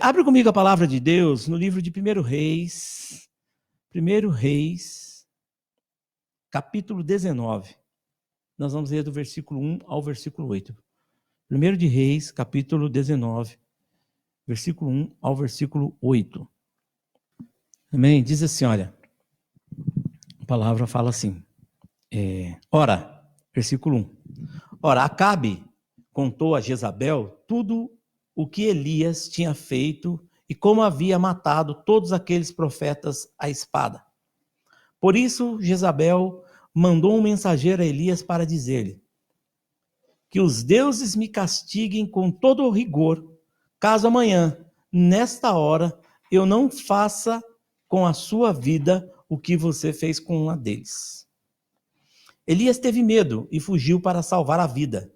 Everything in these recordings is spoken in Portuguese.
Abre comigo a palavra de Deus no livro de 1 Reis, capítulo 19. Nós vamos ler do versículo 1 ao versículo 8. 1 de Reis, capítulo 19, versículo 1 ao versículo 8. Amém? Diz assim, olha, a palavra fala assim, versículo 1. Ora, Acabe contou a Jezabel tudo o que Elias tinha feito e como havia matado todos aqueles profetas à espada. Por isso, Jezabel mandou um mensageiro a Elias para dizer-lhe: que os deuses me castiguem com todo o rigor, caso amanhã, nesta hora, eu não faça com a sua vida o que você fez com a deles. Elias teve medo e fugiu para salvar a vida.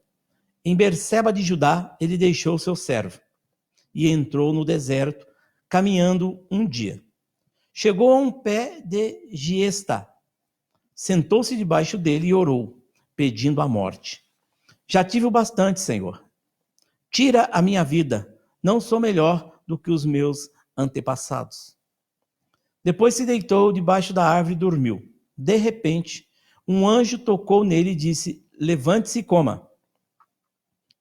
Em Berseba de Judá, ele deixou seu servo e entrou no deserto, caminhando um dia. Chegou a um pé de giesta, sentou-se debaixo dele e orou, pedindo a morte. Já tive o bastante, Senhor. Tira a minha vida, não sou melhor do que os meus antepassados. Depois se deitou debaixo da árvore e dormiu. De repente, um anjo tocou nele e disse: levante-se e coma.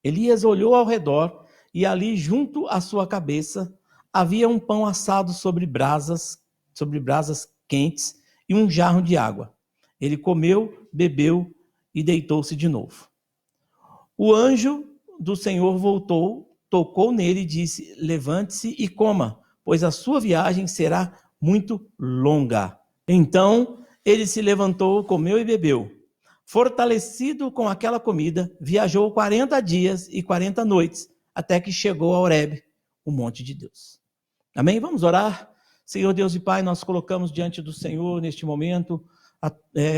Elias olhou ao redor e ali, junto à sua cabeça, havia um pão assado sobre brasas quentes e um jarro de água. Ele comeu, bebeu e deitou-se de novo. O anjo do Senhor voltou, tocou nele e disse: levante-se e coma, pois a sua viagem será muito longa. Então ele se levantou, comeu e bebeu. Fortalecido com aquela comida, viajou 40 dias e 40 noites, até que chegou a Horebe, o monte de Deus. Amém? Vamos orar? Senhor Deus e Pai, nós colocamos diante do Senhor neste momento,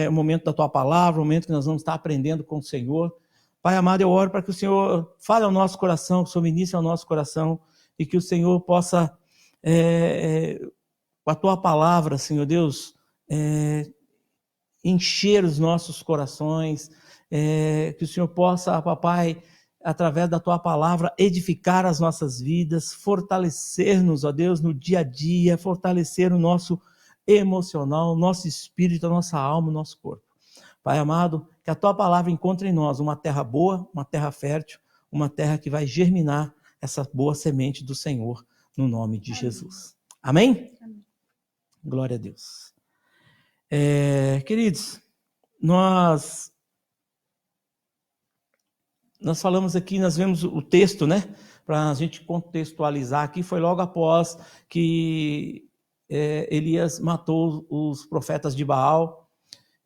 o momento da Tua palavra, o momento que nós vamos estar aprendendo com o Senhor. Pai amado, eu oro para que o Senhor fale ao nosso coração, que o Senhor ministre ao nosso coração e que o Senhor possa, com a Tua palavra, Senhor Deus, encher os nossos corações, que o Senhor possa, papai, através da Tua palavra, edificar as nossas vidas, fortalecer-nos, ó Deus, no dia a dia, fortalecer o nosso emocional, o nosso espírito, a nossa alma, o nosso corpo. Pai amado, que a Tua palavra encontre em nós uma terra boa, uma terra fértil, uma terra que vai germinar essa boa semente do Senhor, no nome de Jesus. Amém? Amém. Glória a Deus. Queridos, nós falamos aqui, nós vemos o texto, né? Para a gente contextualizar aqui, foi logo após que Elias matou os profetas de Baal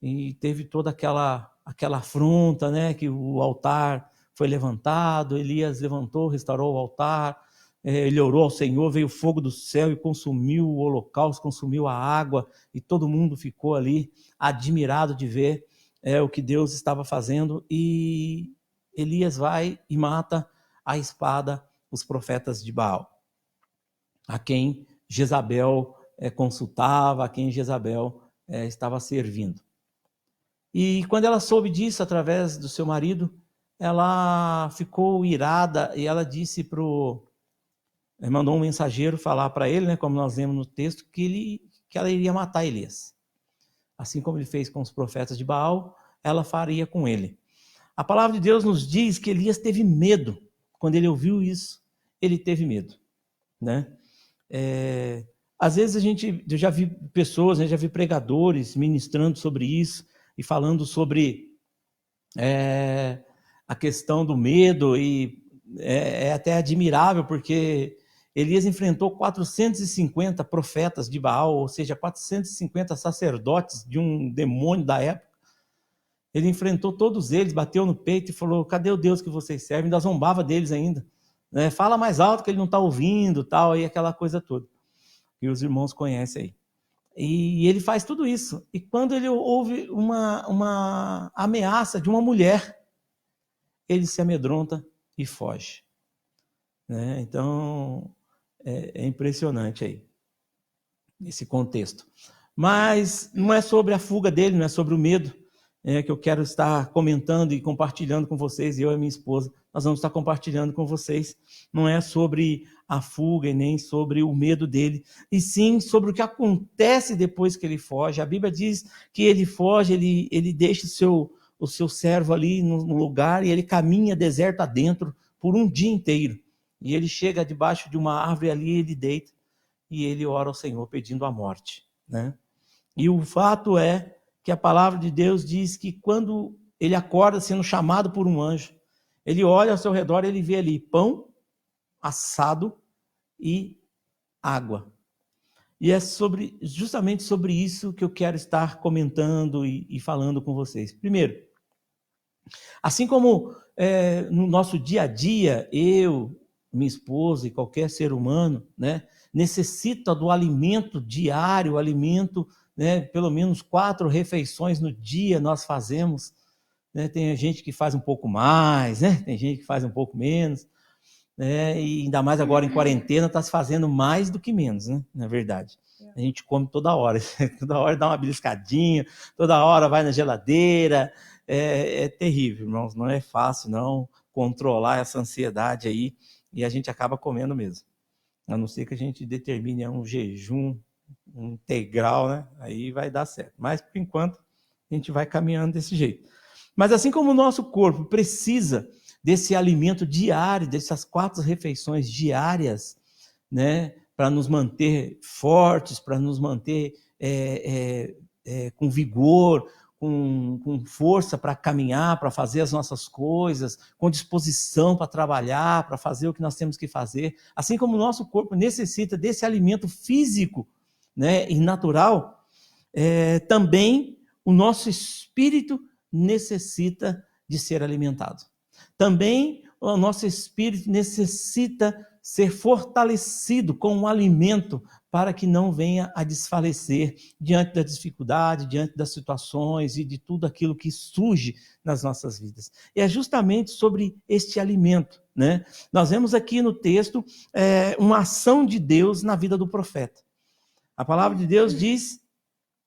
e teve toda aquela afronta, né? Que o altar foi levantado, Elias levantou, restaurou o altar, ele orou ao Senhor, veio o fogo do céu e consumiu o holocausto, consumiu a água, e todo mundo ficou ali admirado de ver o que Deus estava fazendo, e Elias vai e mata à espada os profetas de Baal, a quem Jezabel consultava, a quem Jezabel estava servindo. E quando ela soube disso, através do seu marido, ela ficou irada e ela disse mandou um mensageiro falar para ele, né, como nós lemos no texto, que ela iria matar Elias. Assim como ele fez com os profetas de Baal, ela faria com ele. A palavra de Deus nos diz que Elias teve medo. Quando ele ouviu isso, ele teve medo, né? Às vezes eu já vi pessoas, já vi pregadores ministrando sobre isso e falando sobre a questão do medo, e é até admirável, porque Elias enfrentou 450 profetas de Baal, ou seja, 450 sacerdotes de um demônio da época. Ele enfrentou todos eles, bateu no peito e falou: cadê o Deus que vocês servem? Ainda zombava deles ainda. Fala mais alto que ele não está ouvindo, tal, e aquela coisa toda. E os irmãos conhecem aí. E ele faz tudo isso. E quando ele ouve uma ameaça de uma mulher, ele se amedronta e foge. Então, é impressionante aí, esse contexto. Mas não é sobre a fuga dele, não é sobre o medo que eu quero estar comentando e compartilhando com vocês, eu e minha esposa, nós vamos estar compartilhando com vocês. Não é sobre a fuga e nem sobre o medo dele, e sim sobre o que acontece depois que ele foge. A Bíblia diz que ele foge, ele deixa o seu servo ali no lugar e ele caminha deserto adentro por um dia inteiro. E ele chega debaixo de uma árvore ali, ele deita e ele ora ao Senhor pedindo a morte, né? E o fato é que a palavra de Deus diz que quando ele acorda sendo chamado por um anjo, ele olha ao seu redor e ele vê ali pão assado e água. E é justamente sobre isso que eu quero estar comentando e falando com vocês. Primeiro, assim como no nosso dia a dia, eu, minha esposa e qualquer ser humano, né, necessita do alimento diário, alimento, né, pelo menos 4 refeições no dia nós fazemos, né, tem gente que faz um pouco mais, né, tem gente que faz um pouco menos, né, e ainda mais agora em quarentena está se fazendo mais do que menos, né, na verdade. A gente come toda hora dá uma beliscadinha, toda hora vai na geladeira, é terrível, irmãos, não é fácil não controlar essa ansiedade aí, e a gente acaba comendo mesmo, a não ser que a gente determine um jejum integral, né? Aí vai dar certo, mas por enquanto a gente vai caminhando desse jeito. Mas assim como o nosso corpo precisa desse alimento diário, dessas 4 refeições diárias, né, para nos manter fortes, para nos manter com vigor, com força para caminhar, para fazer as nossas coisas, com disposição para trabalhar, para fazer o que nós temos que fazer. Assim como o nosso corpo necessita desse alimento físico, né, e natural, também o nosso espírito necessita de ser alimentado. Também o nosso espírito necessita ser fortalecido com um alimento para que não venha a desfalecer diante da dificuldade, diante das situações e de tudo aquilo que surge nas nossas vidas. E é justamente sobre este alimento, né? Nós vemos aqui no texto uma ação de Deus na vida do profeta. A palavra de Deus diz,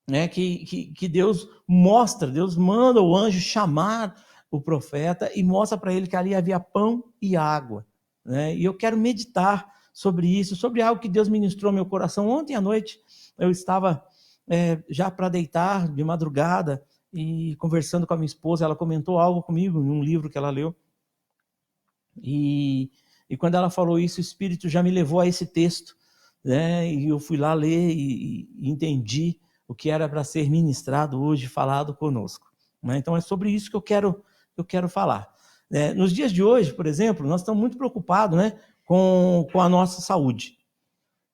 né, que Deus manda o anjo chamar o profeta e mostra para ele que ali havia pão e água, né? E eu quero meditar sobre isso, sobre algo que Deus ministrou no meu coração. Ontem à noite eu estava já para deitar de madrugada e conversando com a minha esposa, ela comentou algo comigo em um livro que ela leu, e quando ela falou isso, o Espírito já me levou a esse texto, né? E eu fui lá ler e entendi o que era para ser ministrado hoje, falado conosco, né? Então é sobre isso que eu quero falar. Nos dias de hoje, por exemplo, nós estamos muito preocupados, né, com a nossa saúde.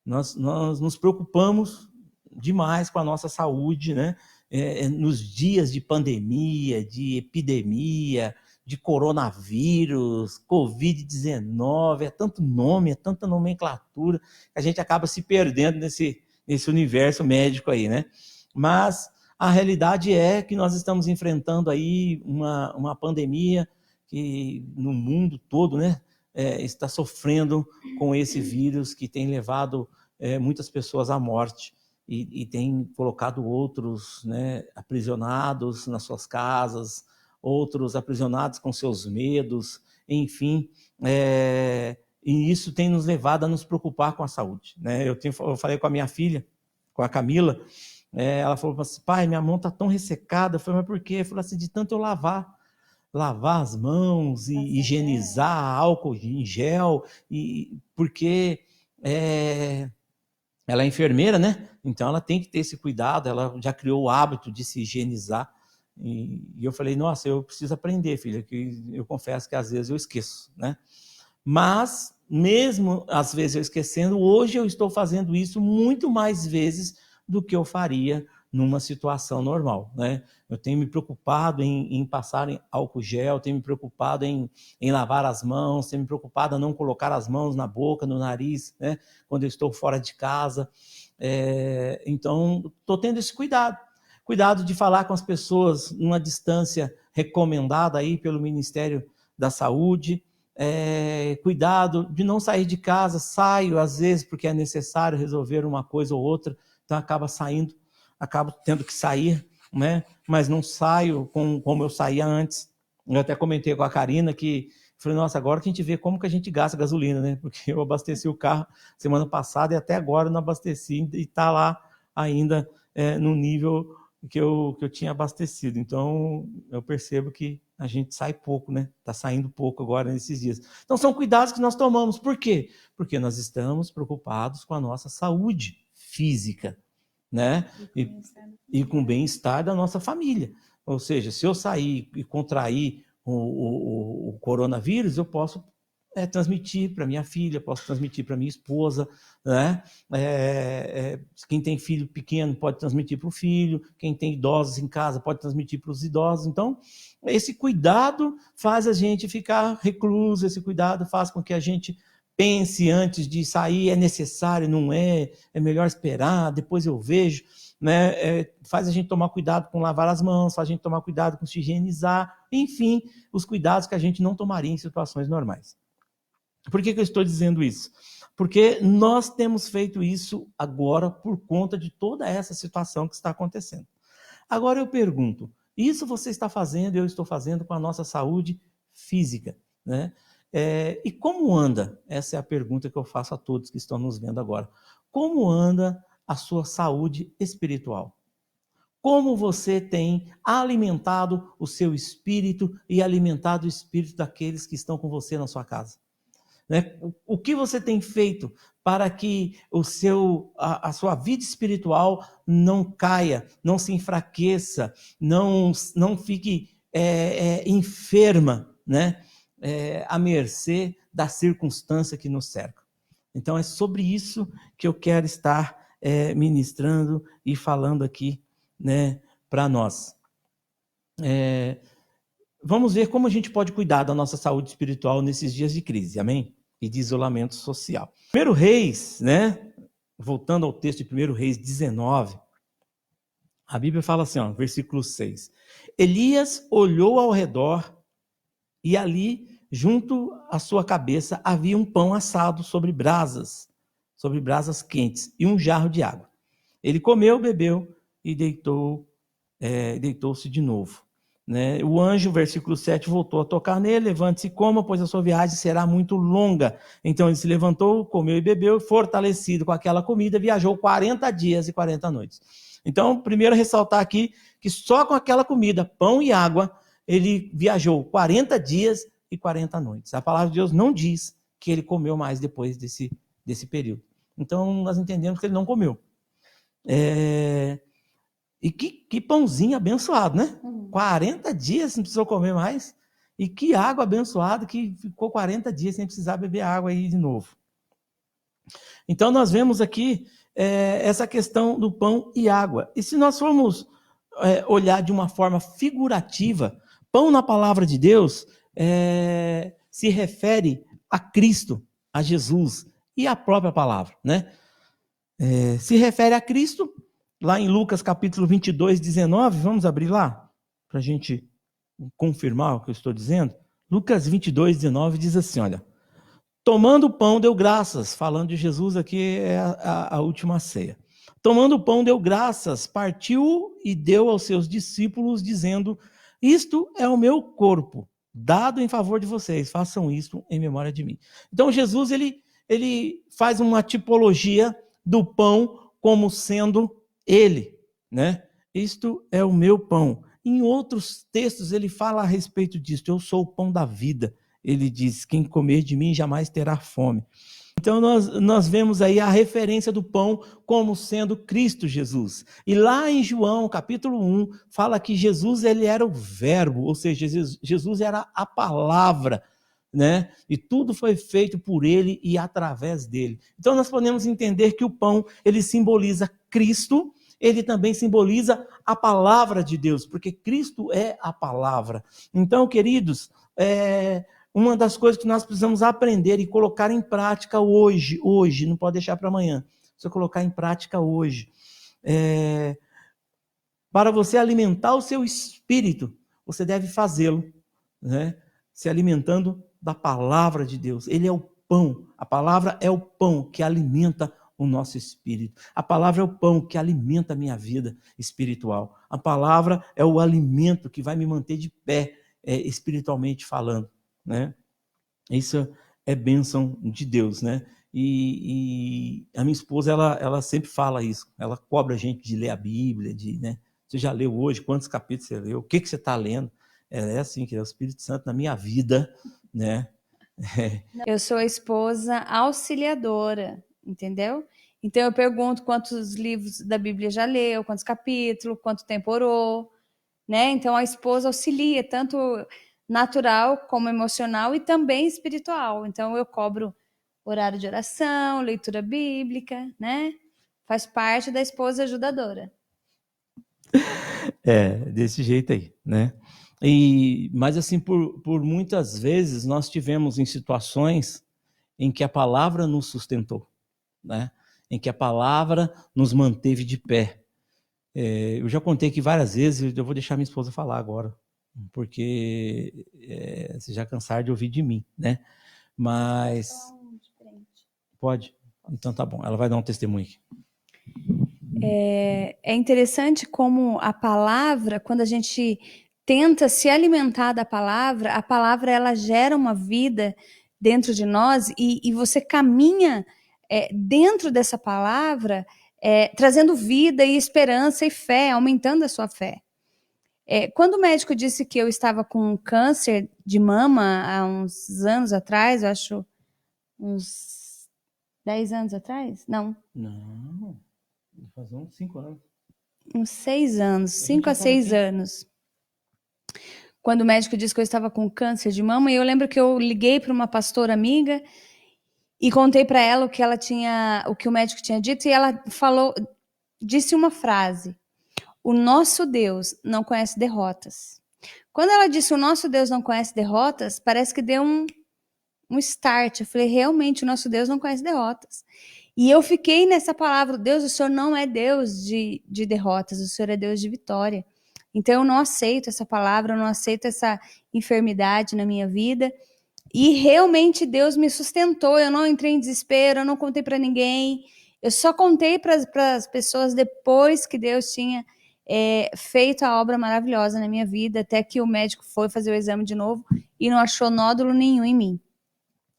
Nós nos preocupamos demais com a nossa saúde, né? Nos dias de pandemia, de epidemia, de coronavírus, Covid-19, é tanto nome, é tanta nomenclatura, que a gente acaba se perdendo nesse universo médico aí, né? Mas a realidade é que nós estamos enfrentando aí uma pandemia que no mundo todo, né, está sofrendo com esse vírus que tem levado muitas pessoas à morte e tem colocado outros, né, aprisionados nas suas casas, outros aprisionados com seus medos, enfim, e isso tem nos levado a nos preocupar com a saúde, né? Eu falei com a minha filha, com a Camila, ela falou assim: pai, minha mão está tão ressecada. Eu falei: mas por quê? Eu falei assim: de tanto eu lavar as mãos e higienizar, álcool em gel, e porque ela é enfermeira, né? Então ela tem que ter esse cuidado, ela já criou o hábito de se higienizar. E eu falei: nossa, eu preciso aprender, filha, que eu confesso que às vezes eu esqueço, né? Mas, mesmo às vezes eu esquecendo, hoje eu estou fazendo isso muito mais vezes do que eu faria numa situação normal, né? Eu tenho me preocupado em passar álcool gel, tenho me preocupado em lavar as mãos, tenho me preocupado em não colocar as mãos na boca, no nariz, né, quando eu estou fora de casa. Então, estou tendo esse cuidado de falar com as pessoas numa distância recomendada aí pelo Ministério da Saúde, cuidado de não sair de casa. Saio às vezes porque é necessário resolver uma coisa ou outra, então acabo tendo que sair, né? Mas não saio como eu saía antes. Eu até comentei com a Karina que falei, nossa, agora que a gente vê como que a gente gasta gasolina, né? Porque eu abasteci o carro semana passada e até agora eu não abasteci e está lá ainda no nível que eu tinha abastecido. Então, eu percebo que a gente sai pouco, né? Está saindo pouco agora nesses dias. Então, são cuidados que nós tomamos. Por quê? Porque nós estamos preocupados com a nossa saúde física, né? E com o bem-estar da nossa família. Ou seja, se eu sair e contrair o coronavírus, eu posso transmitir para minha filha, posso transmitir para minha esposa, né? Quem tem filho pequeno pode transmitir para o filho, quem tem idosos em casa pode transmitir para os idosos. Então, esse cuidado faz a gente ficar recluso, esse cuidado faz com que a gente pense antes de sair, é necessário, não é melhor esperar, depois eu vejo, né? Faz a gente tomar cuidado com lavar as mãos, faz a gente tomar cuidado com se higienizar, enfim, os cuidados que a gente não tomaria em situações normais. Por que eu estou dizendo isso? Porque nós temos feito isso agora por conta de toda essa situação que está acontecendo. Agora eu pergunto, isso você está fazendo, eu estou fazendo com a nossa saúde física, né? E como anda? Essa é a pergunta que eu faço a todos que estão nos vendo agora. Como anda a sua saúde espiritual? Como você tem alimentado o seu espírito e alimentado o espírito daqueles que estão com você na sua casa? Né? O que você tem feito para que a sua vida espiritual não caia, não se enfraqueça, não fique enferma, né? À mercê da circunstância que nos cerca. Então é sobre isso que eu quero estar ministrando e falando aqui, né, para nós. Vamos ver como a gente pode cuidar da nossa saúde espiritual nesses dias de crise, amém? E de isolamento social. 1 Reis, né? Voltando ao texto de 1 Reis 19, a Bíblia fala assim, ó, versículo 6. Elias olhou ao redor e ali, junto à sua cabeça, havia um pão assado sobre brasas quentes e um jarro de água. Ele comeu, bebeu e deitou-se de novo. Né? O anjo, versículo 7, voltou a tocar nele, levante-se e coma, pois a sua viagem será muito longa. Então ele se levantou, comeu e bebeu, fortalecido com aquela comida, viajou 40 dias e 40 noites. Então, primeiro ressaltar aqui que só com aquela comida, pão e água, ele viajou 40 dias e 40 noites. A palavra de Deus não diz que ele comeu mais depois desse período. Então, nós entendemos que ele não comeu. E que pãozinho abençoado, né? 40 dias não precisou comer mais. E que água abençoada que ficou 40 dias sem precisar beber água aí de novo. Então, nós vemos aqui essa questão do pão e água. E se nós formos olhar de uma forma figurativa, pão na palavra de Deus se refere a Cristo, a Jesus e à própria palavra, né? Se refere a Cristo, lá em Lucas capítulo 22, 19, vamos abrir lá, para a gente confirmar o que eu estou dizendo. Lucas 22, 19 diz assim, olha, tomando o pão deu graças, falando de Jesus aqui é a última ceia. Tomando o pão deu graças, partiu e deu aos seus discípulos, dizendo, isto é o meu corpo, dado em favor de vocês, façam isto em memória de mim. Então Jesus, ele faz uma tipologia do pão como sendo ele, né? Isto é o meu pão. Em outros textos ele fala a respeito disso, eu sou o pão da vida. Ele diz, quem comer de mim jamais terá fome. Então nós vemos aí a referência do pão como sendo Cristo Jesus. E lá em João capítulo 1, fala que Jesus ele era o verbo, ou seja, Jesus era a palavra, né? E tudo foi feito por ele e através dele. Então nós podemos entender que o pão, ele simboliza Cristo, ele também simboliza a palavra de Deus, porque Cristo é a palavra. Então, queridos, uma das coisas que nós precisamos aprender e colocar em prática hoje, não pode deixar para amanhã, precisa colocar em prática hoje. Para você alimentar o seu espírito, você deve fazê-lo, né? Se alimentando da palavra de Deus. Ele é o pão, a palavra é o pão que alimenta o nosso espírito. A palavra é o pão que alimenta a minha vida espiritual. A palavra é o alimento que vai me manter de pé, espiritualmente falando, né? Isso é bênção de Deus, né? E a minha esposa, ela sempre fala isso. Ela cobra a gente de ler a Bíblia, né? Você já leu hoje? Quantos capítulos você leu? O que você está lendo? É assim, que é o Espírito Santo na minha vida, né? Eu sou a esposa auxiliadora, entendeu? Então eu pergunto quantos livros da Bíblia já leu, quantos capítulos, quanto tempo orou, né? Então a esposa auxilia, tanto natural como emocional e também espiritual. Então eu cobro horário de oração, leitura bíblica, né? Faz parte da esposa ajudadora. Desse jeito aí, né? Mas assim, por muitas vezes nós tivemos em situações em que a palavra nos sustentou, né? Em que a palavra nos manteve de pé. Eu já contei aqui várias vezes, eu vou deixar minha esposa falar agora, porque vocês já cansaram de ouvir de mim, né? Mas pode? Então tá bom, ela vai dar um testemunho aqui. É interessante como a palavra, quando a gente tenta se alimentar da palavra, a palavra ela gera uma vida dentro de nós e você caminha dentro dessa palavra, trazendo vida e esperança e fé, aumentando a sua fé. Quando o médico disse que eu estava com câncer de mama há uns anos atrás, eu acho uns 10 anos atrás? Não. Não, faz uns 5 anos. Uns 6 anos, 5 a 6 anos. Quando o médico disse que eu estava com câncer de mama, e eu lembro que eu liguei para uma pastora amiga e contei para ela o que o médico tinha dito, e ela disse uma frase: o nosso Deus não conhece derrotas. Quando ela disse o nosso Deus não conhece derrotas, parece que deu um start. Eu falei, realmente, o nosso Deus não conhece derrotas. E eu fiquei nessa palavra, Deus, o Senhor não é Deus de derrotas, o Senhor é Deus de vitória. Então eu não aceito essa palavra, eu não aceito essa enfermidade na minha vida. E realmente Deus me sustentou, eu não entrei em desespero, eu não contei para ninguém. Eu só contei para as pessoas depois que Deus tinha feito a obra maravilhosa na minha vida, até que o médico foi fazer o exame de novo e não achou nódulo nenhum em mim.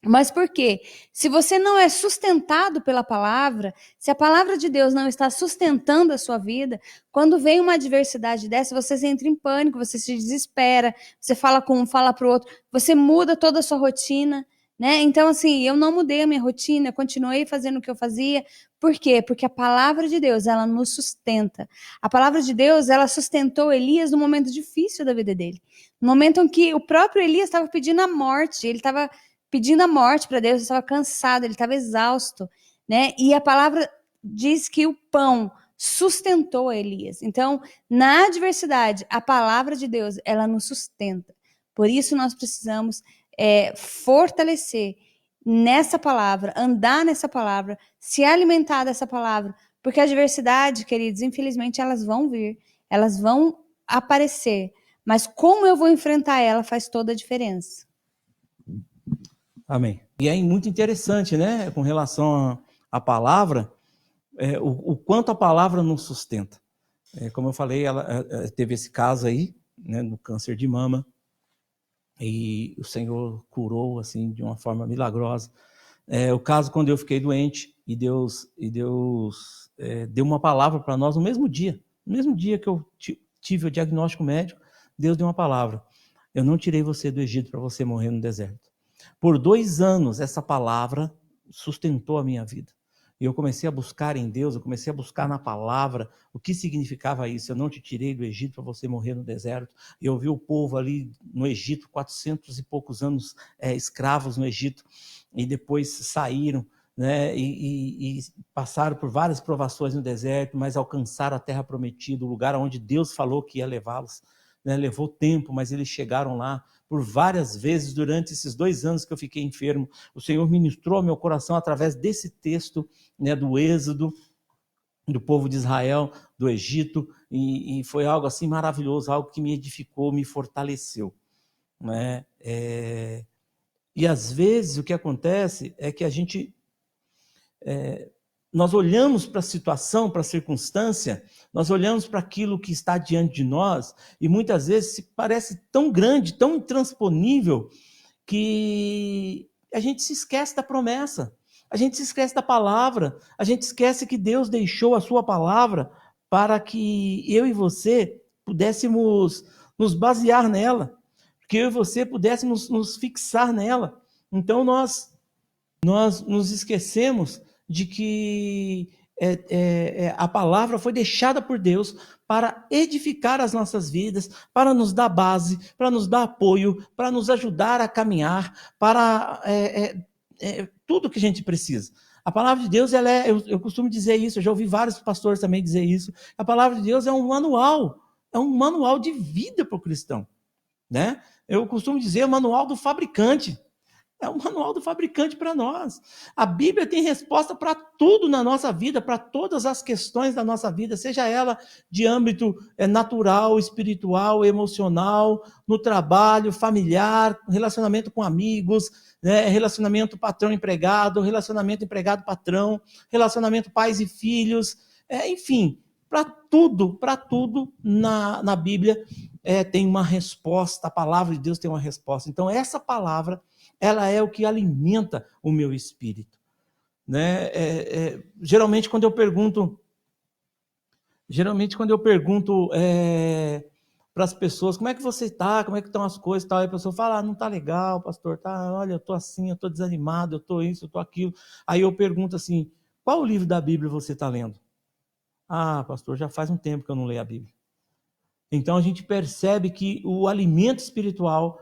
Mas por quê? Se você não é sustentado pela palavra, se a palavra de Deus não está sustentando a sua vida, quando vem uma adversidade dessa, você entra em pânico, você se desespera, você fala com um, fala para o outro, você muda toda a sua rotina, né? Então, assim, eu não mudei a minha rotina, eu continuei fazendo o que eu fazia. Por quê? Porque a palavra de Deus, ela nos sustenta. A palavra de Deus, ela sustentou Elias no momento difícil da vida dele. No momento em que o próprio Elias estava pedindo a morte, ele estava pedindo a morte para Deus, ele estava cansado, ele estava exausto, né? E a palavra diz que o pão sustentou Elias. Então, na adversidade, a palavra de Deus, ela nos sustenta. Por isso nós precisamos fortalecer nessa palavra, andar nessa palavra, se alimentar dessa palavra, porque a adversidade, queridos, infelizmente elas vão vir, elas vão aparecer, mas como eu vou enfrentar ela faz toda a diferença. Amém. E é muito interessante, né, com relação à palavra, o quanto a palavra nos sustenta. Como eu falei, ela teve esse caso aí, né, no câncer de mama, e o Senhor curou assim de uma forma milagrosa. O caso quando eu fiquei doente e Deus deu uma palavra para nós no mesmo dia que eu tive o diagnóstico médico, Deus deu uma palavra: eu não tirei você do Egito para você morrer no deserto. Por 2 anos essa palavra sustentou a minha vida. E eu comecei a buscar em Deus, eu comecei a buscar na palavra o que significava isso. Eu não te tirei do Egito para você morrer no deserto. Eu vi o povo ali no Egito, 400 e poucos anos escravos no Egito, e depois saíram, né, e passaram por várias provações no deserto, mas alcançaram a terra prometida, o lugar onde Deus falou que ia levá-los. Né, levou tempo, mas eles chegaram lá. Por várias vezes, durante esses 2 anos que eu fiquei enfermo, o Senhor ministrou ao meu coração através desse texto, né, do Êxodo, do povo de Israel, do Egito, e foi algo assim maravilhoso, algo que me edificou, me fortaleceu. Né? E às vezes o que acontece é que a gente nós olhamos para a situação, para a circunstância, nós olhamos para aquilo que está diante de nós e muitas vezes parece tão grande, tão intransponível, que a gente se esquece da promessa, a gente se esquece da palavra, a gente esquece que Deus deixou a sua palavra para que eu e você pudéssemos nos basear nela, que eu e você pudéssemos nos fixar nela. Então nós nos esquecemos de que a palavra foi deixada por Deus para edificar as nossas vidas, para nos dar base, para nos dar apoio, para nos ajudar a caminhar, para tudo que a gente precisa. A palavra de Deus, eu costumo dizer isso, eu já ouvi vários pastores também dizer isso, a palavra de Deus é um manual de vida para o cristão, né? Eu costumo dizer o manual do fabricante. É o manual do fabricante para nós. A Bíblia tem resposta para tudo na nossa vida, para todas as questões da nossa vida, seja ela de âmbito natural, espiritual, emocional, no trabalho, familiar, relacionamento com amigos, né, relacionamento patrão-empregado, relacionamento empregado-patrão, relacionamento pais e filhos, enfim, para tudo na Bíblia tem uma resposta, a palavra de Deus tem uma resposta. Então, essa palavra, ela é o que alimenta o meu espírito, né? Geralmente quando eu pergunto para as pessoas, como é que você está, como é que estão as coisas, tal, e a pessoa fala, não está legal, pastor, tá, olha, eu estou assim, eu estou desanimado, eu estou isso, eu estou aquilo. Aí eu pergunto assim, qual livro da Bíblia você está lendo? Ah, pastor, já faz um tempo que eu não leio a Bíblia. Então a gente percebe que o alimento espiritual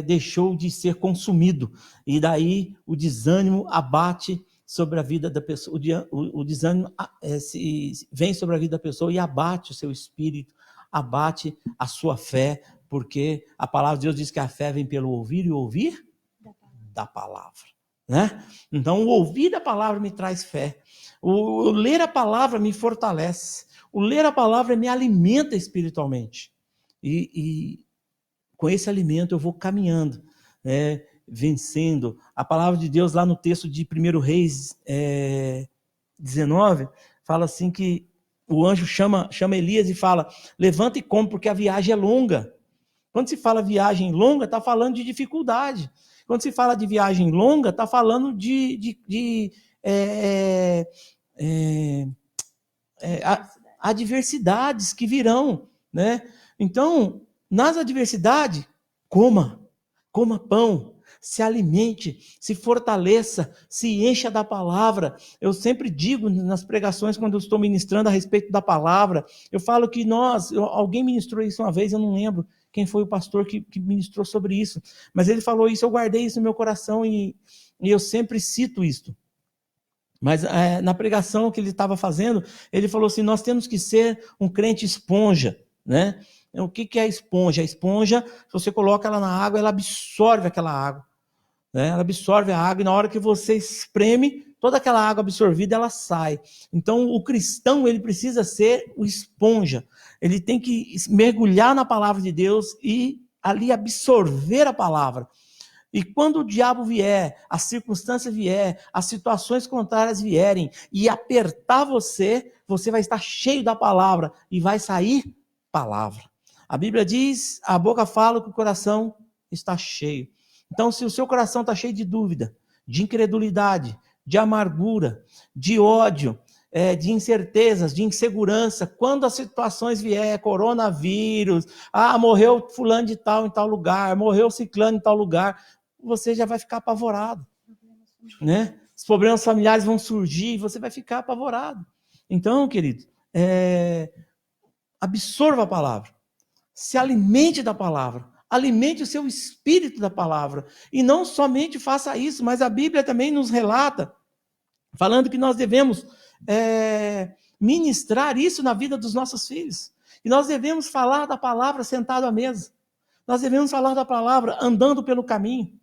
deixou de ser consumido, e daí o desânimo abate sobre a vida da pessoa, o desânimo vem sobre a vida da pessoa e abate o seu espírito, abate a sua fé, porque a palavra de Deus diz que a fé vem pelo ouvir e ouvir da palavra, né? Então o ouvir da palavra me traz fé, o ler a palavra me fortalece, o ler a palavra me alimenta espiritualmente, e com esse alimento eu vou caminhando, vencendo. A palavra de Deus lá no texto de 1 Reis 19, fala assim que o anjo chama Elias e fala, levanta e come, porque a viagem é longa. Quando se fala viagem longa, está falando de dificuldade. Quando se fala de viagem longa, está falando de adversidades que virão, né? Então, nas adversidades, coma pão, se alimente, se fortaleça, se encha da palavra. Eu sempre digo nas pregações, quando eu estou ministrando a respeito da palavra, eu falo que alguém ministrou isso uma vez, eu não lembro quem foi o pastor que ministrou sobre isso, mas ele falou isso, eu guardei isso no meu coração e eu sempre cito isso. Mas na pregação que ele estava fazendo, ele falou assim, nós temos que ser um crente esponja, né? O que é a esponja? A esponja, se você coloca ela na água, ela absorve aquela água, né? Ela absorve a água e na hora que você espreme, toda aquela água absorvida, ela sai. Então, o cristão, ele precisa ser o esponja. Ele tem que mergulhar na palavra de Deus e ali absorver a palavra. E quando o diabo vier, a circunstância vier, as situações contrárias vierem e apertar você, você vai estar cheio da palavra e vai sair palavra. A Bíblia diz, a boca fala que o coração está cheio. Então, se o seu coração está cheio de dúvida, de incredulidade, de amargura, de ódio, de incertezas, de insegurança, quando as situações vier, coronavírus, morreu fulano de tal em tal lugar, morreu ciclano em tal lugar, você já vai ficar apavorado, né? Os problemas familiares vão surgir e você vai ficar apavorado. Então, querido, absorva a palavra, se alimente da palavra, alimente o seu espírito da palavra, e não somente faça isso, mas a Bíblia também nos relata, falando que nós devemos ministrar isso na vida dos nossos filhos, e nós devemos falar da palavra sentado à mesa, nós devemos falar da palavra andando pelo caminho,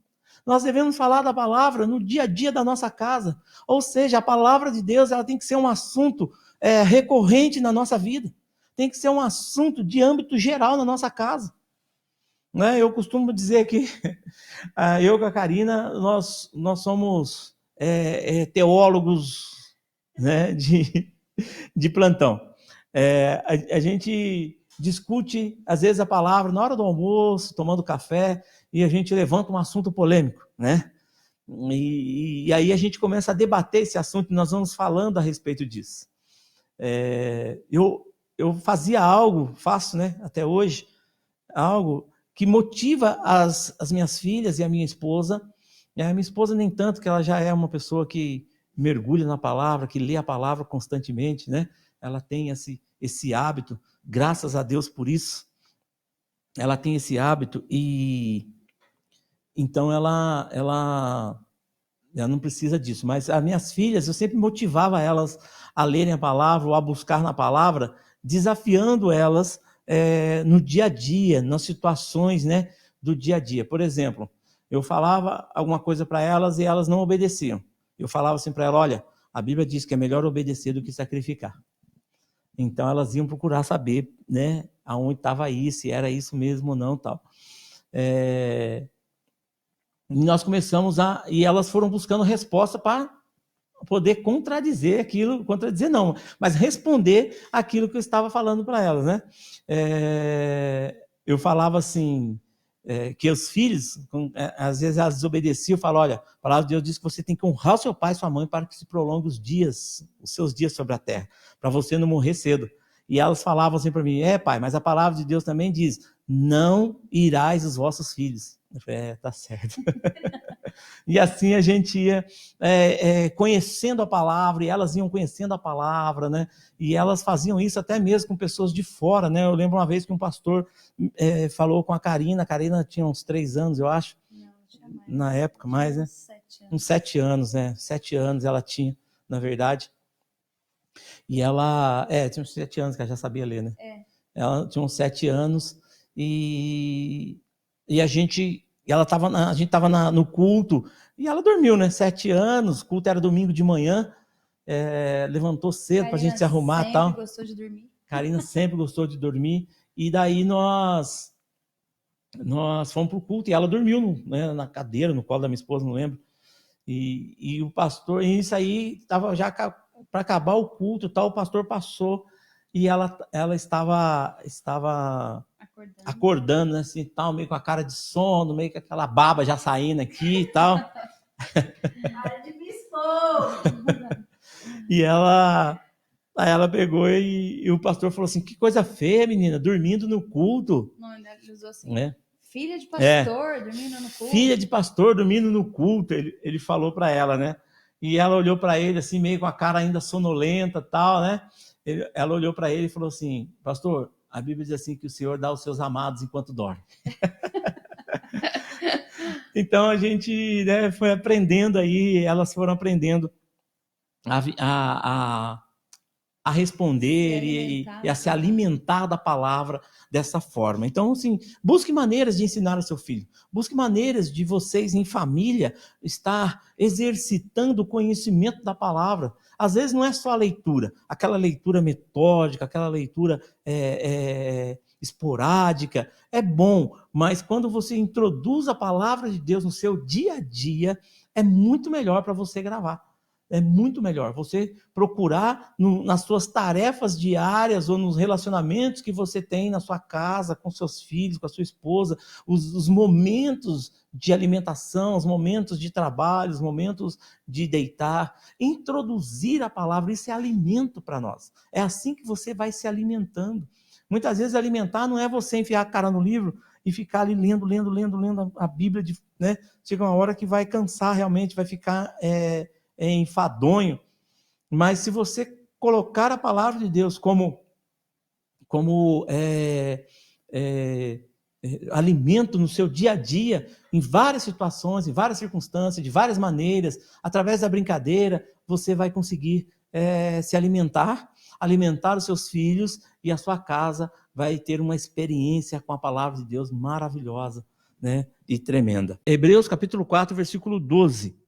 nós devemos falar da palavra no dia a dia da nossa casa. Ou seja, a palavra de Deus, ela tem que ser um assunto recorrente na nossa vida. Tem que ser um assunto de âmbito geral na nossa casa. Né? Eu costumo dizer que eu com a Karina, nós somos teólogos né, de plantão. A gente discute, às vezes, a palavra na hora do almoço, tomando café, e a gente levanta um assunto polêmico, né? E aí a gente começa a debater esse assunto e nós vamos falando a respeito disso. Eu fazia algo, faço, né, até hoje, algo que motiva as minhas filhas e a minha esposa. A minha esposa nem tanto, que ela já é uma pessoa que mergulha na palavra, que lê a palavra constantemente, né? Ela tem esse hábito, graças a Deus por isso. Ela tem esse hábito e então ela não precisa disso. Mas as minhas filhas, eu sempre motivava elas a lerem a palavra ou a buscar na palavra, desafiando elas no dia a dia, nas situações, né, do dia a dia. Por exemplo, eu falava alguma coisa para elas e elas não obedeciam. Eu falava assim para elas, olha, a Bíblia diz que é melhor obedecer do que sacrificar. Então elas iam procurar saber, né, aonde estava isso, se era isso mesmo ou não, tal. E nós começamos e elas foram buscando resposta para poder contradizer não, mas responder aquilo que eu estava falando para elas, né? Eu falava assim, que os filhos, às vezes elas desobedeciam, eu falo, olha, a palavra de Deus diz que você tem que honrar o seu pai e sua mãe para que se prolongue os seus dias sobre a terra, para você não morrer cedo. E elas falavam assim para mim, pai, mas a palavra de Deus também diz, não irás os vossos filhos. Eu falei, tá certo. E assim a gente ia conhecendo a palavra, e elas iam conhecendo a palavra, né? E elas faziam isso até mesmo com pessoas de fora, né? Eu lembro uma vez que um pastor falou com a Karina tinha uns 3 anos, eu acho. Não, tinha mais. Na época, mais, né? Uns 7 anos, né? 7 anos ela tinha, na verdade. E ela, tinha uns 7 anos, que ela já sabia ler, né? Ela tinha uns 7 anos, e a gente estava no culto, e ela dormiu, né? 7 anos, o culto era domingo de manhã, levantou cedo para a gente se arrumar e tal. Gostou de dormir. Karina sempre gostou de dormir, e daí nós fomos para o culto, e ela dormiu na cadeira, no colo da minha esposa, não lembro. E o pastor, e isso aí estava já para acabar o culto e tal, o pastor passou, e ela estava acordando, né, assim, tal, meio com a cara de sono, meio com aquela baba já saindo aqui e tal. Cara de bispo! E ela pegou e o pastor falou assim, que coisa feia, menina, dormindo no culto. Não, ele usou assim, filha de pastor, dormindo no culto. Filha de pastor, dormindo no culto, ele falou para ela, né? E ela olhou para ele assim, meio com a cara ainda sonolenta, tal, né? Ela olhou para ele e falou assim, pastor, a Bíblia diz assim que o Senhor dá aos seus amados enquanto dorme. Então a gente, né, foi aprendendo aí, elas foram aprendendo a responder e a se alimentar da palavra dessa forma. Então, assim, busque maneiras de ensinar o seu filho. Busque maneiras de vocês, em família, estar exercitando o conhecimento da palavra. Às vezes não é só a leitura, aquela leitura metódica, aquela leitura esporádica. É bom, mas quando você introduz a palavra de Deus no seu dia a dia, é muito melhor para você gravar. É muito melhor você procurar nas suas tarefas diárias ou nos relacionamentos que você tem na sua casa, com seus filhos, com a sua esposa, os momentos de alimentação, os momentos de trabalho, os momentos de deitar, introduzir a palavra, isso é alimento para nós. É assim que você vai se alimentando. Muitas vezes alimentar não é você enfiar a cara no livro e ficar ali lendo a Bíblia, né? Chega uma hora que vai cansar realmente, vai ficar enfadonho, mas se você colocar a palavra de Deus como alimento no seu dia a dia, em várias situações, em várias circunstâncias, de várias maneiras, através da brincadeira, você vai conseguir se alimentar os seus filhos, e a sua casa vai ter uma experiência com a palavra de Deus maravilhosa, né, e tremenda. Hebreus capítulo 4, versículo 12.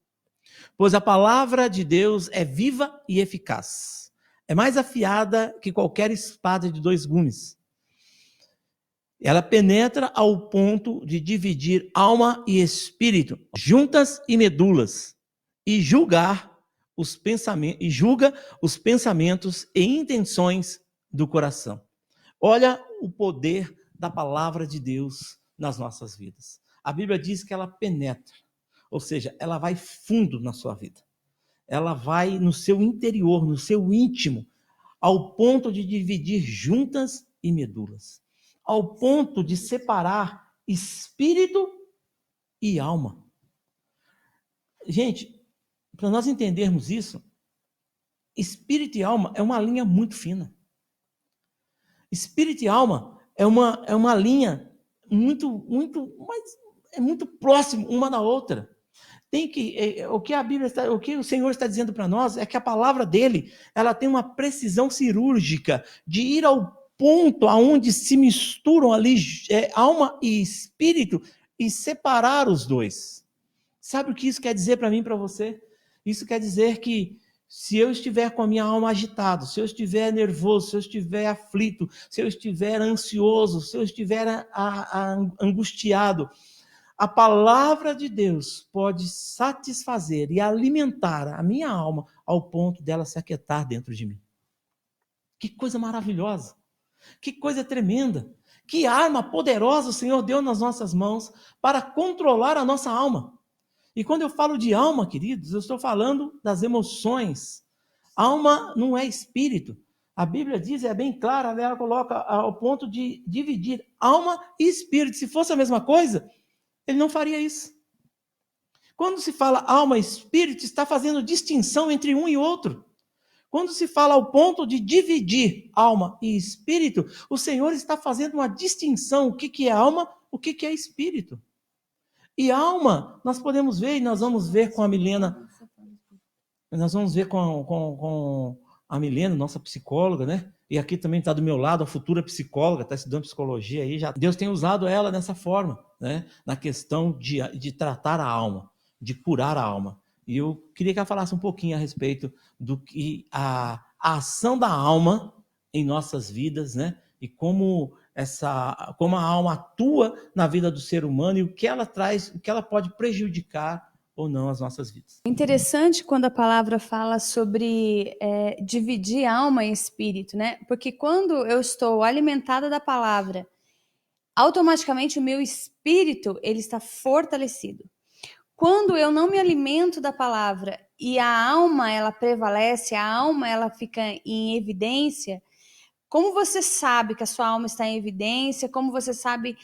Pois a palavra de Deus é viva e eficaz. É mais afiada que qualquer espada de 2 gumes. Ela penetra ao ponto de dividir alma e espírito, juntas e medulas, e julgar os pensamentos e julga os pensamentos e intenções do coração. Olha o poder da palavra de Deus nas nossas vidas. A Bíblia diz que ela penetra, ou seja, ela vai fundo na sua vida. Ela vai no seu interior, no seu íntimo, ao ponto de dividir juntas e medulas, ao ponto de separar espírito e alma. Gente, para nós entendermos isso, espírito e alma é uma linha muito fina. Espírito e alma é uma linha mas é muito próximo uma da outra. O que a Bíblia o que o Senhor está dizendo para nós é que a palavra dele, ela tem uma precisão cirúrgica de ir ao ponto aonde se misturam ali alma e espírito e separar os dois. Sabe o que isso quer dizer para mim e para você? Isso quer dizer que se eu estiver com a minha alma agitada, se eu estiver nervoso, se eu estiver aflito, se eu estiver ansioso, se eu estiver angustiado, a palavra de Deus pode satisfazer e alimentar a minha alma ao ponto dela se aquietar dentro de mim. Que coisa maravilhosa! Que coisa tremenda! Que arma poderosa o Senhor deu nas nossas mãos para controlar a nossa alma. E quando eu falo de alma, queridos, eu estou falando das emoções. Alma não é espírito. A Bíblia diz, é bem clara, ela coloca ao ponto de dividir alma e espírito. Se fosse a mesma coisa, ele não faria isso. Quando se fala alma e espírito, está fazendo distinção entre um e outro. Quando se fala ao ponto de dividir alma e espírito, o Senhor está fazendo uma distinção. O que é alma, o que é espírito. E alma, nós podemos ver, e nós vamos ver com a Milena, nós vamos ver com a Milena, nossa psicóloga, né? E aqui também está do meu lado a futura psicóloga, está estudando psicologia aí, já. Deus tem usado ela dessa forma, né? Na questão de tratar a alma, de curar a alma. E eu queria que ela falasse um pouquinho a respeito do que a ação da alma em nossas vidas, né? E como a alma atua na vida do ser humano e o que ela traz, o que ela pode prejudicar ou não as nossas vidas. Interessante quando a palavra fala sobre dividir alma e espírito, né? Porque quando eu estou alimentada da palavra, automaticamente o meu espírito ele está fortalecido. Quando eu não me alimento da palavra e a alma ela prevalece, a alma ela fica em evidência. Como você sabe que a sua alma está em evidência? Como você sabe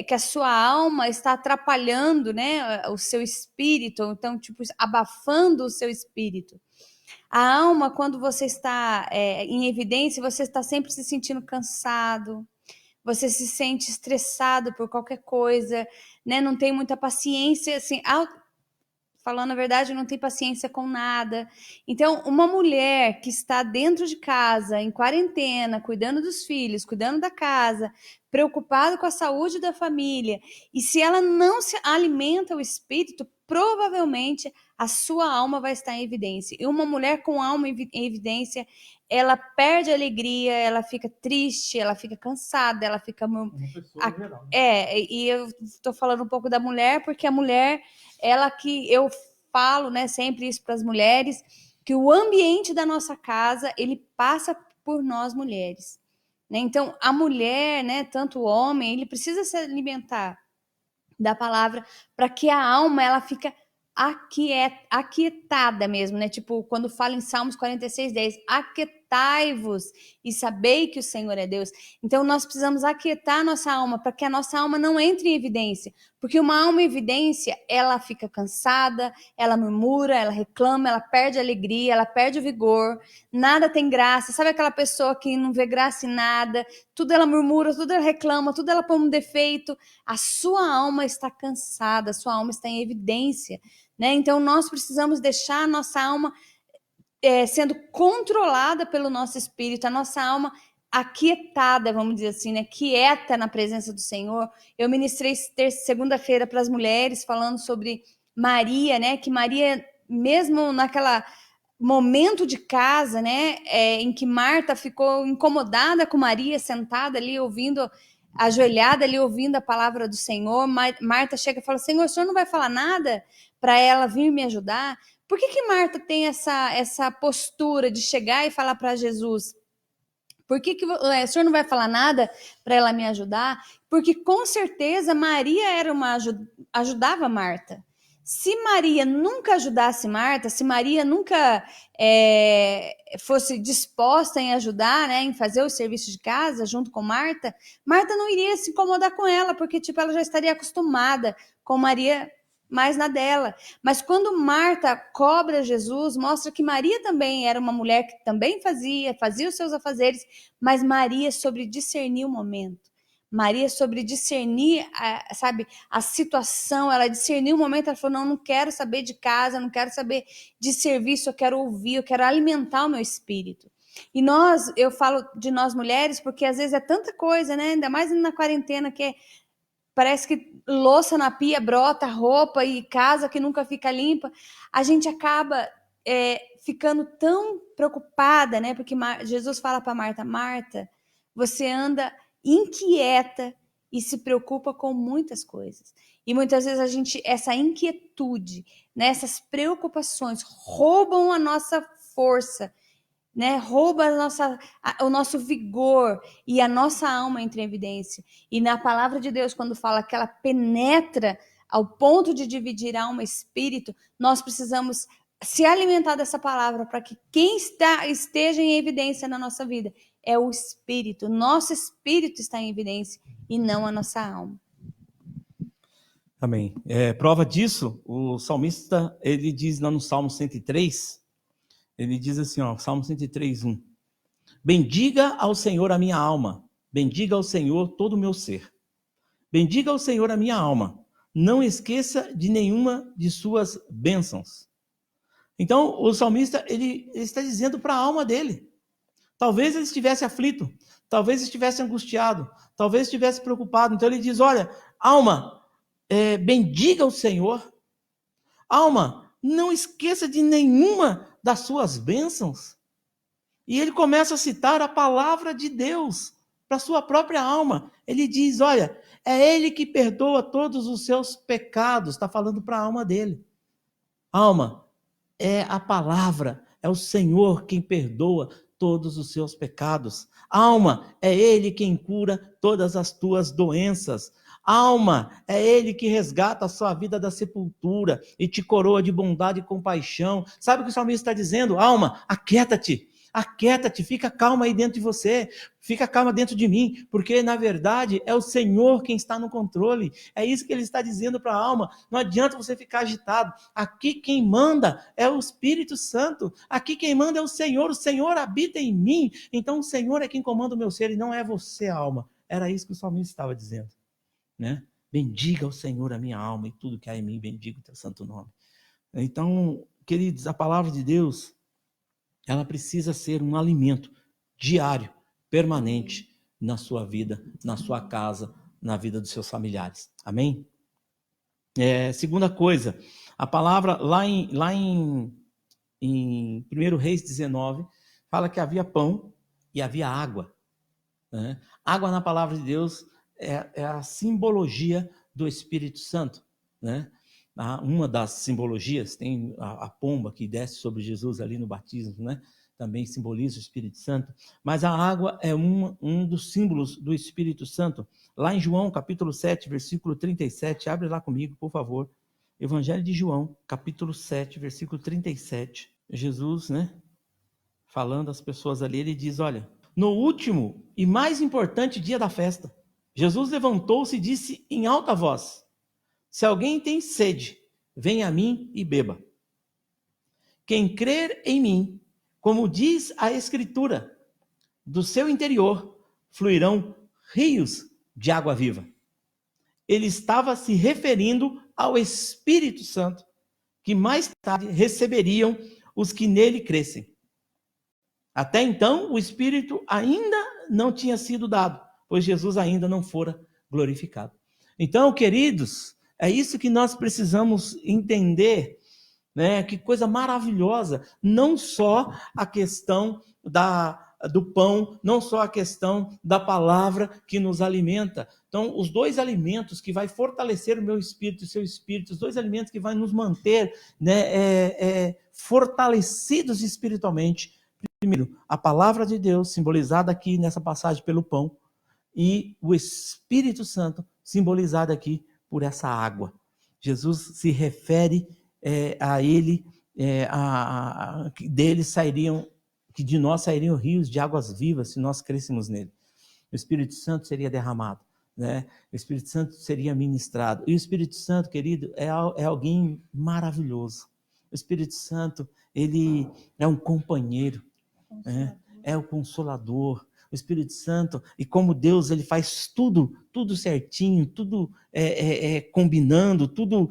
que a sua alma está atrapalhando, né, o seu espírito? Então, tipo, abafando o seu espírito. A alma, quando você está em evidência, você está sempre se sentindo cansado. Você se sente estressado por qualquer coisa, né? Não tem muita paciência, assim, falando a verdade, não tem paciência com nada. Então, uma mulher que está dentro de casa, em quarentena, cuidando dos filhos, cuidando da casa, preocupada com a saúde da família, e se ela não se alimenta o espírito, provavelmente a sua alma vai estar em evidência. E uma mulher com alma em evidência, ela perde a alegria, ela fica triste, ela fica cansada, ela fica... Uma pessoa geral, né? E eu estou falando um pouco da mulher, porque a mulher... ela que eu falo, né, sempre isso para as mulheres, que o ambiente da nossa casa, ele passa por nós mulheres, né? Então, a mulher, né, tanto o homem, ele precisa se alimentar da palavra para que a alma, ela fica aquietada mesmo, né? Tipo, quando fala em Salmos 46:10, aquietai-vos e sabei que o Senhor é Deus. Então, nós precisamos aquietar a nossa alma para que a nossa alma não entre em evidência. Porque uma alma em evidência, ela fica cansada, ela murmura, ela reclama, ela perde a alegria, ela perde o vigor, nada tem graça. Sabe aquela pessoa que não vê graça em nada? Tudo ela murmura, tudo ela reclama, tudo ela põe um defeito. A sua alma está cansada, a sua alma está em evidência, né? Então, nós precisamos deixar a nossa alma sendo controlada pelo nosso espírito, a nossa alma aquietada, vamos dizer assim, né? Quieta na presença do Senhor. Eu ministrei segunda-feira para as mulheres, falando sobre Maria, né? Que Maria, mesmo naquela momento de casa, né? Em que Marta ficou incomodada com Maria, sentada ali, ouvindo... ajoelhada ali, ouvindo a palavra do Senhor, Marta chega e fala, Senhor, o Senhor não vai falar nada para ela vir me ajudar? Por que Marta tem essa postura de chegar e falar para Jesus? Por que o senhor não vai falar nada para ela me ajudar? Porque com certeza Maria ajudava Marta. Se Maria nunca ajudasse Marta, se Maria nunca fosse disposta em ajudar, né, em fazer o serviço de casa junto com Marta, Marta não iria se incomodar com ela, porque tipo, ela já estaria acostumada com Maria mais na dela. Mas quando Marta cobra Jesus, mostra que Maria também era uma mulher que também fazia os seus afazeres, mas Maria sobre discernir o momento. Maria sobre discernir, a situação, ela discerniu o momento, ela falou, não quero saber de casa, não quero saber de serviço, eu quero ouvir, eu quero alimentar o meu espírito. E eu falo de nós mulheres, porque às vezes é tanta coisa, né? Ainda mais na quarentena, que parece que louça na pia brota, roupa e casa que nunca fica limpa. A gente acaba ficando tão preocupada, né? Porque Jesus fala para Marta, Marta, você anda inquieta e se preocupa com muitas coisas. E muitas vezes essa inquietude, né, essas preocupações roubam a nossa força, né? Rouba o nosso vigor e a nossa alma entra em evidência. E na palavra de Deus, quando fala que ela penetra ao ponto de dividir alma e espírito, nós precisamos se alimentar dessa palavra para que quem esteja em evidência na nossa vida é o espírito. Nosso espírito está em evidência e não a nossa alma. Amém. Prova disso, o salmista, ele diz lá no Salmo 103, ele diz assim, Salmo 103, 1. Bendiga ao Senhor a minha alma, bendiga ao Senhor todo o meu ser. Bendiga ao Senhor a minha alma, não esqueça de nenhuma de suas bênçãos. Então, o salmista, ele está dizendo para a alma dele. Talvez ele estivesse aflito, talvez estivesse angustiado, talvez estivesse preocupado. Então ele diz, olha, alma, bendiga o Senhor. Alma, não esqueça de nenhuma das suas bênçãos. E ele começa a citar a palavra de Deus para a sua própria alma. Ele diz, olha, é ele que perdoa todos os seus pecados. Está falando para a alma dele. Alma, é a palavra, é o Senhor quem perdoa todos os seus pecados. Alma, é ele quem cura todas as tuas doenças. Alma, é ele que resgata a sua vida da sepultura e te coroa de bondade e compaixão. Sabe o que o salmista está dizendo? Alma, aquieta-te. Aquieta-te, fica calma aí dentro de você, fica calma dentro de mim, porque na verdade é o Senhor quem está no controle. É isso que ele está dizendo para a alma. Não adianta você ficar agitado. Aqui quem manda é o Espírito Santo. Aqui quem manda é o Senhor habita em mim. Então o Senhor é quem comanda o meu ser e não é você, alma. Era isso que o salmista estava dizendo, né? Bendiga o Senhor a minha alma e tudo que há em mim, bendiga o teu santo nome. Então, queridos, a palavra de Deus, ela precisa ser um alimento diário, permanente na sua vida, na sua casa, na vida dos seus familiares. Amém? Segunda coisa, a palavra lá em 1 Reis 19, fala que havia pão e havia água. Né? Água na palavra de Deus é a simbologia do Espírito Santo, né? Uma das simbologias, tem a pomba que desce sobre Jesus ali no batismo, né? Também simboliza o Espírito Santo, mas a água é um dos símbolos do Espírito Santo. Lá em João, capítulo 7, versículo 37, abre lá comigo, por favor. Evangelho de João, capítulo 7, versículo 37. Jesus, né? Falando às pessoas ali, ele diz, olha, no último e mais importante dia da festa, Jesus levantou-se e disse em alta voz, se alguém tem sede, venha a mim e beba. Quem crer em mim, como diz a Escritura, do seu interior fluirão rios de água viva. Ele estava se referindo ao Espírito Santo, que mais tarde receberiam os que nele crescem. Até então, o Espírito ainda não tinha sido dado, pois Jesus ainda não fora glorificado. Então, queridos, é isso que nós precisamos entender, né? Que coisa maravilhosa, não só a questão do pão, não só a questão da palavra que nos alimenta. Então, os dois alimentos que vai fortalecer o meu espírito e o seu espírito, os dois alimentos que vai nos manter, né, fortalecidos espiritualmente. Primeiro, a palavra de Deus, simbolizada aqui nessa passagem pelo pão, e o Espírito Santo, simbolizado aqui por essa água. Jesus se refere a ele, que dele sairiam, que de nós sairiam rios de águas vivas se nós crêssemos nele. O Espírito Santo seria derramado, né? O Espírito Santo seria ministrado. E o Espírito Santo, querido, é alguém maravilhoso. O Espírito Santo, ele é um companheiro, é o consolador. O Espírito Santo, e como Deus, ele faz tudo certinho, tudo combinando, tudo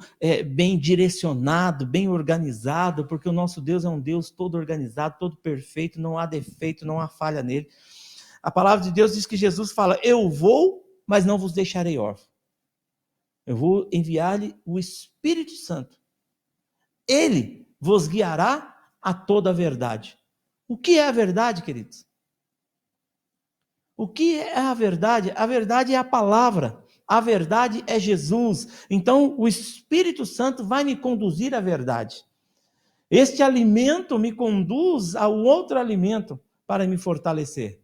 bem direcionado, bem organizado, porque o nosso Deus é um Deus todo organizado, todo perfeito, não há defeito, não há falha nele. A palavra de Deus diz que Jesus fala: eu vou, mas não vos deixarei órfãos. Eu vou enviar-lhe o Espírito Santo. Ele vos guiará a toda a verdade. O que é a verdade, queridos? O que é a verdade? A verdade é a palavra. A verdade é Jesus. Então, o Espírito Santo vai me conduzir à verdade. Este alimento me conduz ao outro alimento para me fortalecer.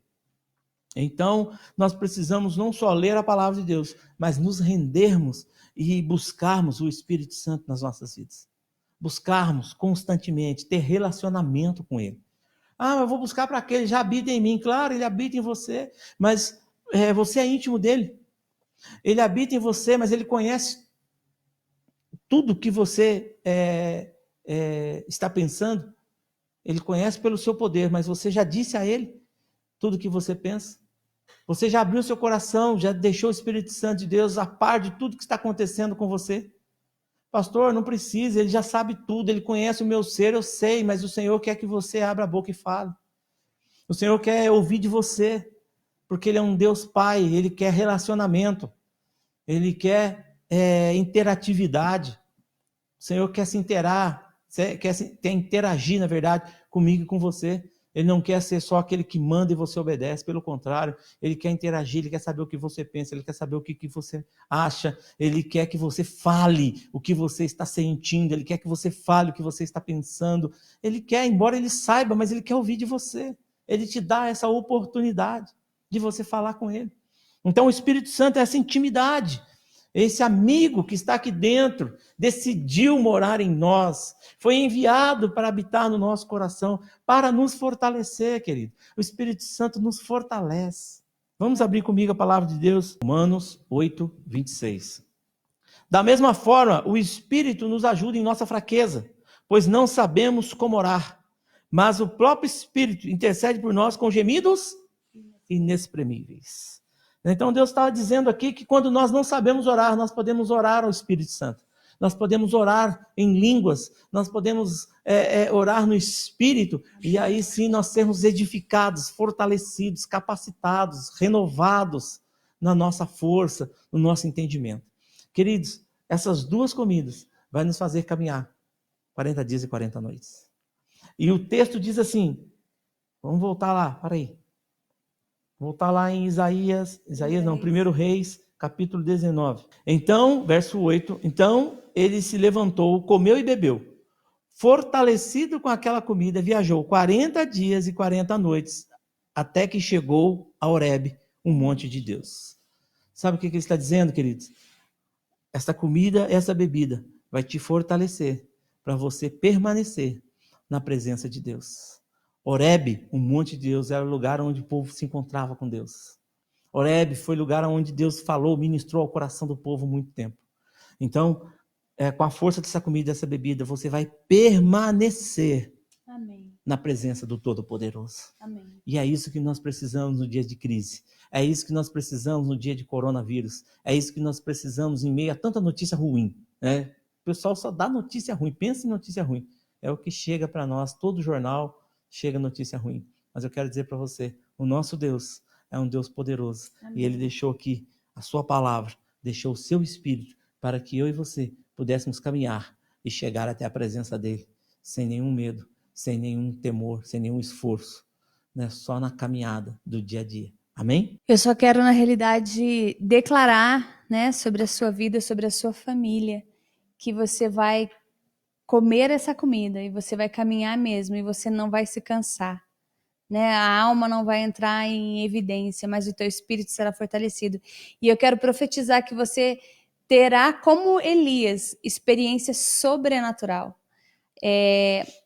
Então, nós precisamos não só ler a palavra de Deus, mas nos rendermos e buscarmos o Espírito Santo nas nossas vidas. Buscarmos constantemente, ter relacionamento com Ele. Ah, eu vou buscar para aquele, já habita em mim. Claro, ele habita em você, mas você é íntimo dele. Ele habita em você, mas ele conhece tudo que você está pensando. Ele conhece pelo seu poder, mas você já disse a ele tudo que você pensa. Você já abriu seu coração, já deixou o Espírito Santo de Deus a par de tudo que está acontecendo com você. Pastor, não precisa, ele já sabe tudo, ele conhece o meu ser, eu sei, mas o Senhor quer que você abra a boca e fale. O Senhor quer ouvir de você, porque Ele é um Deus Pai, Ele quer relacionamento, Ele quer interatividade. O Senhor quer se quer interagir, na verdade, comigo e com você. Ele não quer ser só aquele que manda e você obedece, pelo contrário, Ele quer interagir, Ele quer saber o que você pensa, Ele quer saber o que você acha, Ele quer que você fale o que você está sentindo, Ele quer que você fale o que você está pensando. Ele quer, embora Ele saiba, mas Ele quer ouvir de você. Ele te dá essa oportunidade de você falar com Ele. Então o Espírito Santo é essa intimidade. Esse amigo que está aqui dentro decidiu morar em nós, foi enviado para habitar no nosso coração, para nos fortalecer, querido. O Espírito Santo nos fortalece. Vamos abrir comigo a palavra de Deus, Romanos 8, 26. Da mesma forma, o Espírito nos ajuda em nossa fraqueza, pois não sabemos como orar, mas o próprio Espírito intercede por nós com gemidos inexprimíveis. Então Deus está dizendo aqui que quando nós não sabemos orar, nós podemos orar ao Espírito Santo. Nós podemos orar em línguas, nós podemos orar no Espírito, e aí sim nós sermos edificados, fortalecidos, capacitados, renovados na nossa força, no nosso entendimento. Queridos, essas duas comidas vai nos fazer caminhar 40 dias e 40 noites. E o texto diz assim, vamos voltar lá, para aí. Voltar lá em Isaías não, 1 Reis, capítulo 19. Então, verso 8, então ele se levantou, comeu e bebeu. Fortalecido com aquela comida, viajou 40 dias e 40 noites, até que chegou a Horebe, um monte de Deus. Sabe o que ele está dizendo, queridos? Essa comida, essa bebida vai te fortalecer para você permanecer na presença de Deus. Horebe, um monte de Deus, era o lugar onde o povo se encontrava com Deus. Horebe foi o lugar onde Deus falou, ministrou ao coração do povo muito tempo. Então, com a força dessa comida, dessa bebida, você vai permanecer na presença do Todo-Poderoso. E é isso que nós precisamos no dia de crise. É isso que nós precisamos no dia de coronavírus. É isso que nós precisamos em meio a tanta notícia ruim. Né? O pessoal só dá notícia ruim, pensa em notícia ruim. É o que chega para nós, todo jornal chega notícia ruim. Mas eu quero dizer para você, o nosso Deus é um Deus poderoso. Amém. E Ele deixou aqui a sua palavra, deixou o seu Espírito para que eu e você pudéssemos caminhar e chegar até a presença dEle, sem nenhum medo, sem nenhum temor, sem nenhum esforço. não é só na caminhada do dia a dia. Amém? Eu só quero, na realidade, declarar, né, sobre a sua vida, sobre a sua família, que você vai comer essa comida e você vai caminhar mesmo e você não vai se cansar, né? A alma não vai entrar em evidência, mas o teu espírito será fortalecido. E eu quero profetizar que você terá, como Elias, experiência sobrenatural.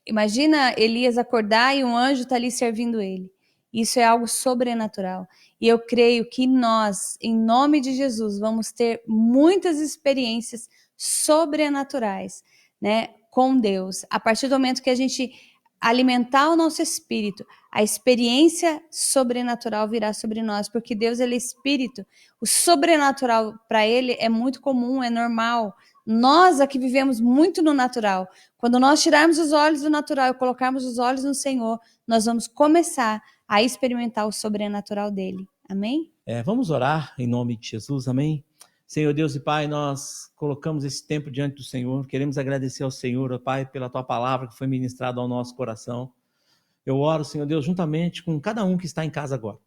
Imagina Elias acordar e um anjo está ali servindo ele. Isso é algo sobrenatural. E eu creio que nós, em nome de Jesus, vamos ter muitas experiências sobrenaturais, né, com Deus. A partir do momento que a gente alimentar o nosso espírito, a experiência sobrenatural virá sobre nós, porque Deus, ele é espírito. O sobrenatural para ele é muito comum, é normal. Nós aqui vivemos muito no natural. Quando nós tirarmos os olhos do natural e colocarmos os olhos no Senhor, nós vamos começar a experimentar o sobrenatural dele. Amém? Vamos orar em nome de Jesus, amém? Senhor Deus e Pai, nós colocamos esse tempo diante do Senhor, queremos agradecer ao Senhor, ó Pai, pela Tua palavra que foi ministrada ao nosso coração. Eu oro, Senhor Deus, juntamente com cada um que está em casa agora.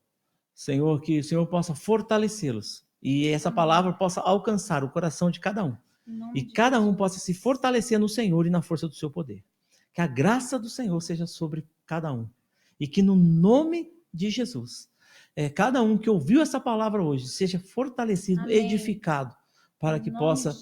Senhor, que o Senhor possa fortalecê-los e essa palavra possa alcançar o coração de cada um. E cada um possa se fortalecer no Senhor e na força do seu poder. Que a graça do Senhor seja sobre cada um. E que no nome de Jesus, cada um que ouviu essa palavra hoje seja fortalecido, Amém. Edificado, para que possa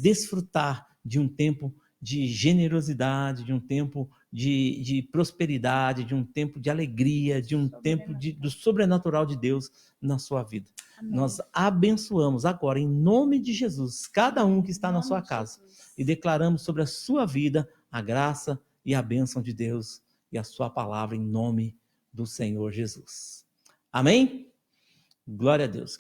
desfrutar de um tempo de generosidade, de um tempo de prosperidade, de um tempo de alegria, de um tempo do sobrenatural de Deus na sua vida. Amém. Nós abençoamos agora, em nome de Jesus, cada um que está na sua casa e declaramos sobre a sua vida a graça e a bênção de Deus e a sua palavra em nome do Senhor Jesus. Amém? Glória a Deus.